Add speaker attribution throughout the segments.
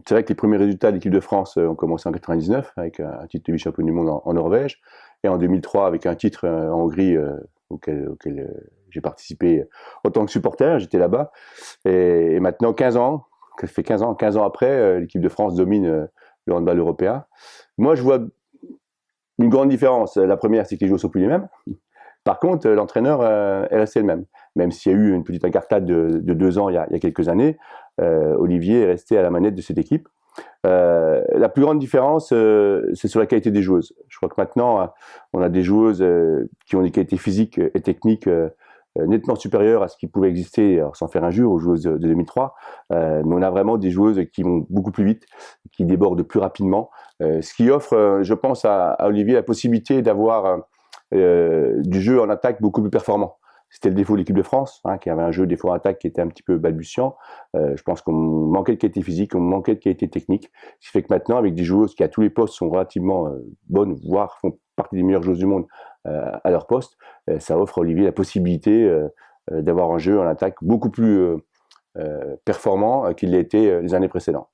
Speaker 1: c'est vrai que les premiers résultats de l'équipe de France ont commencé en 99 avec un titre de vice-champion du monde en Norvège, et en 2003 avec un titre en Hongrie auquel j'ai participé en tant que supporter, j'étais là-bas. Et maintenant 15 ans, ça fait 15 ans après, l'équipe de France domine le handball européen. Moi, je vois une grande différence. La première, c'est que les joueurs sont plus les mêmes. Par contre, l'entraîneur est resté le même. Même s'il y a eu une petite incartade de 2 ans il y a quelques années, Olivier est resté à la manette de cette équipe. La plus grande différence, c'est sur la qualité des joueuses. Je crois que maintenant, on a des joueuses qui ont des qualités physiques et techniques nettement supérieures à ce qui pouvait exister, alors sans faire injure aux joueuses de 2003, mais on a vraiment des joueuses qui vont beaucoup plus vite, qui débordent plus rapidement, ce qui offre, je pense, à Olivier la possibilité d'avoir du jeu en attaque beaucoup plus performant. C'était le défaut de l'équipe de France, qui avait un jeu des fois en attaque qui était un petit peu balbutiant. Je pense qu'on manquait de qualité physique, on manquait de qualité technique, ce qui fait que maintenant, avec des joueuses qui à tous les postes sont relativement bonnes, voire font partie des meilleures joueuses du monde à leur poste, ça offre à Olivier la possibilité d'avoir un jeu en attaque beaucoup plus performant qu'il l'a été les années précédentes.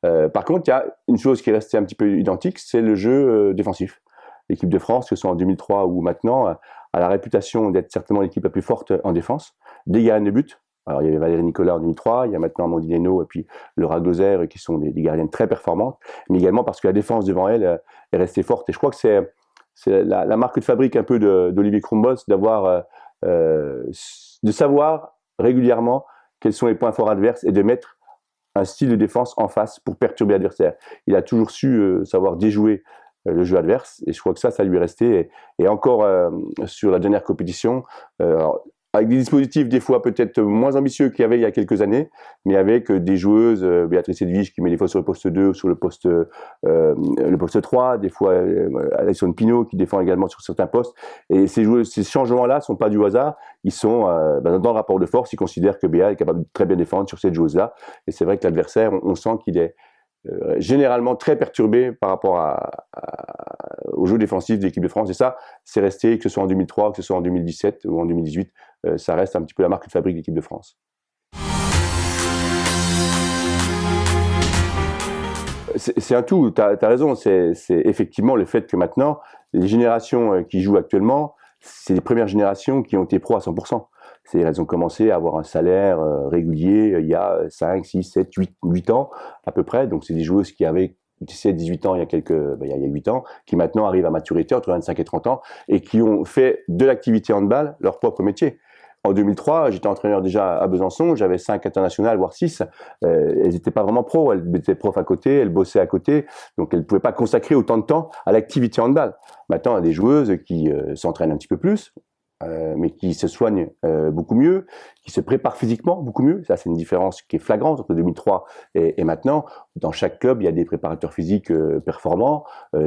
Speaker 1: Par contre, il y a une chose qui est restée un petit peu identique, c'est le jeu défensif. L'équipe de France, que ce soit en 2003 ou maintenant, a la réputation d'être certainement l'équipe la plus forte en défense, des gardiens de but. Alors, il y avait Valérie Nicolas en 2003, il y a maintenant Amandine Henault et puis Laura Gloser qui sont des gardiennes très performantes, mais également parce que la défense devant elle est restée forte. Et je crois que c'est la marque de fabrique un peu d'Olivier Krumbos de savoir régulièrement quels sont les points forts adverses et de mettre un style de défense en face pour perturber l'adversaire. Il a toujours su savoir déjouer le jeu adverse, et je crois que ça lui est resté, et encore sur la dernière compétition, alors, avec des dispositifs des fois peut-être moins ambitieux qu'il y avait il y a quelques années, mais avec des joueuses, Béatrice Edwige qui met des fois sur le poste 2 ou sur le poste 3, des fois Alexandre Pinault qui défend également sur certains postes, et ces changements-là ne sont pas du hasard, ils sont dans le rapport de force, ils considèrent que Béa est capable de très bien défendre sur cette joueuse-là, et c'est vrai que l'adversaire, on sent qu'il est généralement très perturbé par rapport au jeu défensif de l'équipe de France, et ça, c'est resté, que ce soit en 2003, que ce soit en 2017 ou en 2018, ça reste un petit peu la marque de fabrique de l'équipe de France. C'est un tout, tu as raison, c'est effectivement le fait que maintenant, les générations qui jouent actuellement, c'est les premières générations qui ont été pro à 100%. Elles ont commencé à avoir un salaire régulier il y a 5, 6, 7, 8 ans à peu près. Donc c'est des joueuses qui avaient 17, 18 ans il y a 8 ans, qui maintenant arrivent à maturité entre 25 et 30 ans et qui ont fait de l'activité handball leur propre métier. En 2003, j'étais entraîneur déjà à Besançon, j'avais 5 internationales, voire 6. Elles n'étaient pas vraiment pros, elles étaient profs à côté, elles bossaient à côté, donc elles ne pouvaient pas consacrer autant de temps à l'activité handball. Maintenant, il y a des joueuses qui s'entraînent un petit peu plus, mais qui se soignent beaucoup mieux, qui se préparent physiquement beaucoup mieux. Ça, c'est une différence qui est flagrante entre 2003 et maintenant. Dans chaque club, il y a des préparateurs physiques performants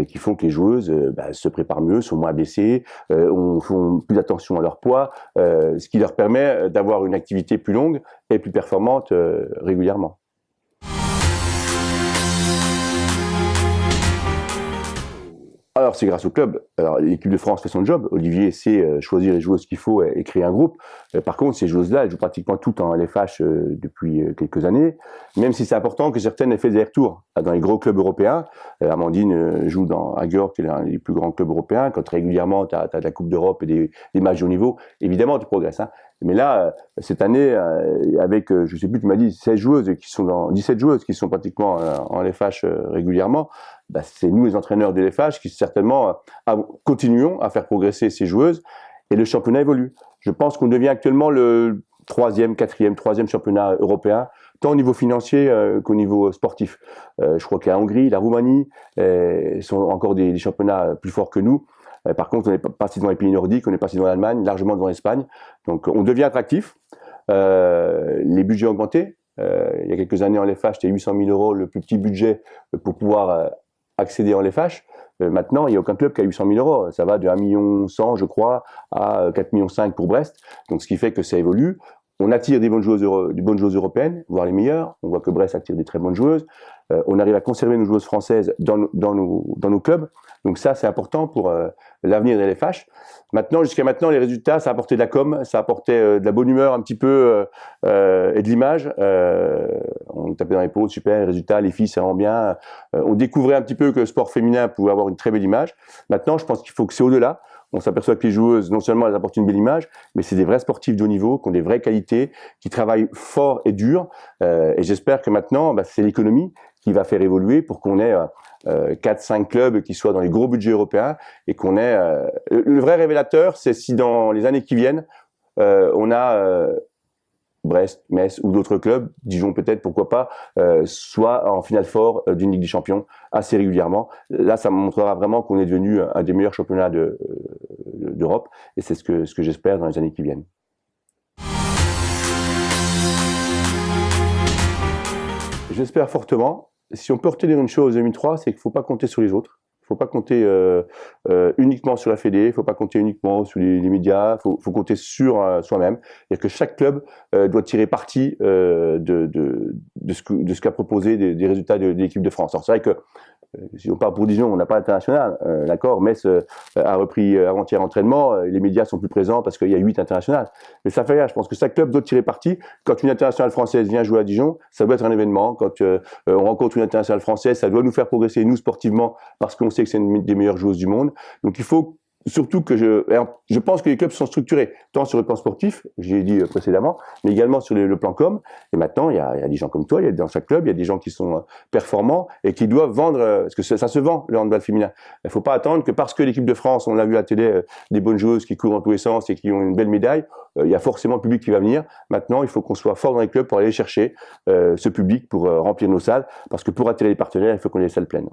Speaker 1: qui font que les joueuses se préparent mieux, sont moins blessées, font plus attention à leur poids, ce qui leur permet d'avoir une activité plus longue et plus performante régulièrement. Alors, c'est grâce au club. Alors, l'équipe de France fait son job. Olivier sait choisir les joueuses qu'il faut et créer un groupe. Par contre, ces joueuses-là, elles jouent pratiquement toutes en LFH depuis quelques années, même si c'est important que certaines aient fait des retours dans les gros clubs européens. Amandine joue à York, qui est l'un des plus grands clubs européens. Quand régulièrement, tu as de la Coupe d'Europe et des matchs de haut niveau, évidemment, tu progresses. Mais là, cette année, avec, je sais plus, tu m'as dit 17 joueuses qui sont pratiquement en LFH régulièrement, c'est nous les entraîneurs de LFH qui certainement continuons à faire progresser ces joueuses, et le championnat évolue. Je pense qu'on devient actuellement le troisième championnat européen, tant au niveau financier qu'au niveau sportif. Je crois qu'il y a la Hongrie, la Roumanie, sont encore des championnats plus forts que nous. Par contre, on n'est pas passé dans les pays nordiques, on est passé dans l'Allemagne, largement devant l'Espagne. Donc, on devient attractif. Les budgets ont augmenté. Il y a quelques années, en LFH, c'était 800 000 € le plus petit budget pour pouvoir accéder en LFH. Maintenant, il n'y a aucun club qui a 800 000 €. Ça va de 1 100 000, je crois, à 4,5 millions pour Brest. Donc, ce qui fait que ça évolue. on attire des bonnes joueuses européennes, voire les meilleures. On voit que Brest attire des très bonnes joueuses. On arrive à conserver nos joueuses françaises dans nos clubs. Donc ça, c'est important pour l'avenir des LFH. Maintenant, jusqu'à maintenant, les résultats, ça apportait de la com, ça apportait de la bonne humeur un petit peu et de l'image. On tapait dans l'épaule, super, les résultats, les filles, ça rend bien. On découvrait un petit peu que le sport féminin pouvait avoir une très belle image. Maintenant, je pense qu'il faut que c'est au-delà. On s'aperçoit que les joueuses, non seulement elles apportent une belle image, mais c'est des vrais sportifs de haut niveau, qui ont des vraies qualités, qui travaillent fort et dur. Et j'espère que maintenant, c'est l'économie qui va faire évoluer pour qu'on ait 4-5 clubs qui soient dans les gros budgets européens et qu'on ait... le vrai révélateur, c'est si dans les années qui viennent, on a Brest, Metz ou d'autres clubs, Dijon peut-être, pourquoi pas, soit en finale fort d'une Ligue des Champions assez régulièrement. Là, ça montrera vraiment qu'on est devenu un des meilleurs championnats d'Europe et c'est ce que j'espère dans les années qui viennent. J'espère fortement. Si on peut retenir une chose en 2003, c'est qu'il ne faut pas compter sur les autres. Il ne faut pas compter uniquement sur la Fédé, il ne faut pas compter uniquement sur les médias, il faut compter sur soi-même. C'est-à-dire que chaque club doit tirer parti de ce qu'a proposé des résultats de l'équipe de France. Alors c'est vrai que si on parle pour Dijon, on n'a pas d'international, d'accord. Metz a repris avant-hier entraînement, les médias sont plus présents parce qu'il y a 8 internationales. Mais ça fait rien, je pense que chaque club doit tirer parti. Quand une internationale française vient jouer à Dijon, ça doit être un événement. Quand on rencontre une internationale française, ça doit nous faire progresser, nous, sportivement, parce qu'on sait que c'est une des meilleures joueuses du monde. Donc il faut surtout que je pense que les clubs sont structurés, tant sur le plan sportif, j'ai dit précédemment, mais également sur le plan com. Et maintenant, il y a des gens comme toi, dans chaque club, il y a des gens qui sont performants et qui doivent vendre, parce que ça se vend, le handball féminin. Il ne faut pas attendre que parce que l'équipe de France, on l'a vu à la télé, des bonnes joueuses qui courent dans tous les sens et qui ont une belle médaille, il y a forcément le public qui va venir. Maintenant, il faut qu'on soit fort dans les clubs pour aller chercher ce public, pour remplir nos salles, parce que pour attirer les partenaires, il faut qu'on ait les salles pleines.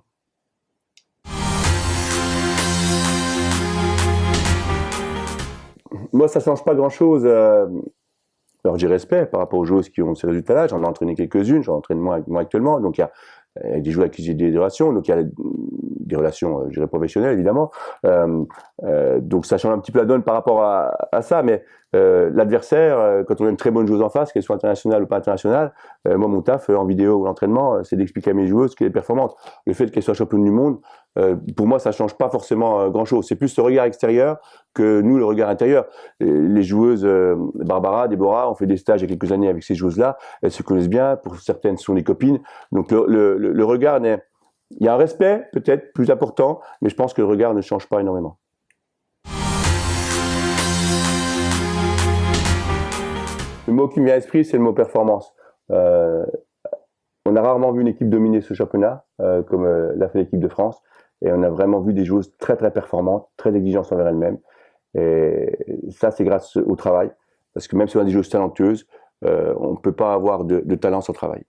Speaker 1: Moi, ça change pas grand-chose. Alors, j'ai respect par rapport aux joueuses qui ont ces résultats-là. J'en ai entraîné quelques-unes, j'en entraîne moi actuellement. Donc, il y a des joueurs avec qui j'ai des relations. Donc, il y a des relations, je dirais, professionnelles, évidemment. Donc, ça change un petit peu la donne par rapport à ça. Mais l'adversaire, quand on a une très bonne joueuse en face, qu'elle soit internationale ou pas internationale, moi, mon taf en vidéo ou l'entraînement, c'est d'expliquer à mes joueuses qu'elle est performante. Le fait qu'elle soit championne du monde, pour moi, ça change pas forcément grand-chose. C'est plus le regard extérieur que nous, le regard intérieur. Les joueuses, Barbara, Déborah, ont fait des stages il y a quelques années avec ces joueuses-là. Elles se connaissent bien. Pour certaines, ce sont des copines. Donc, le regard il y a un respect, peut-être, plus important, mais je pense que le regard ne change pas énormément. Le mot qui me vient à l'esprit, c'est le mot performance. On a rarement vu une équipe dominer ce championnat, comme l'a fait l'équipe de France. Et on a vraiment vu des joueuses très très performantes, très exigeantes envers elles-mêmes. Et ça, c'est grâce au travail. Parce que même si on a des joueuses talentueuses, on ne peut pas avoir de talent sans travail.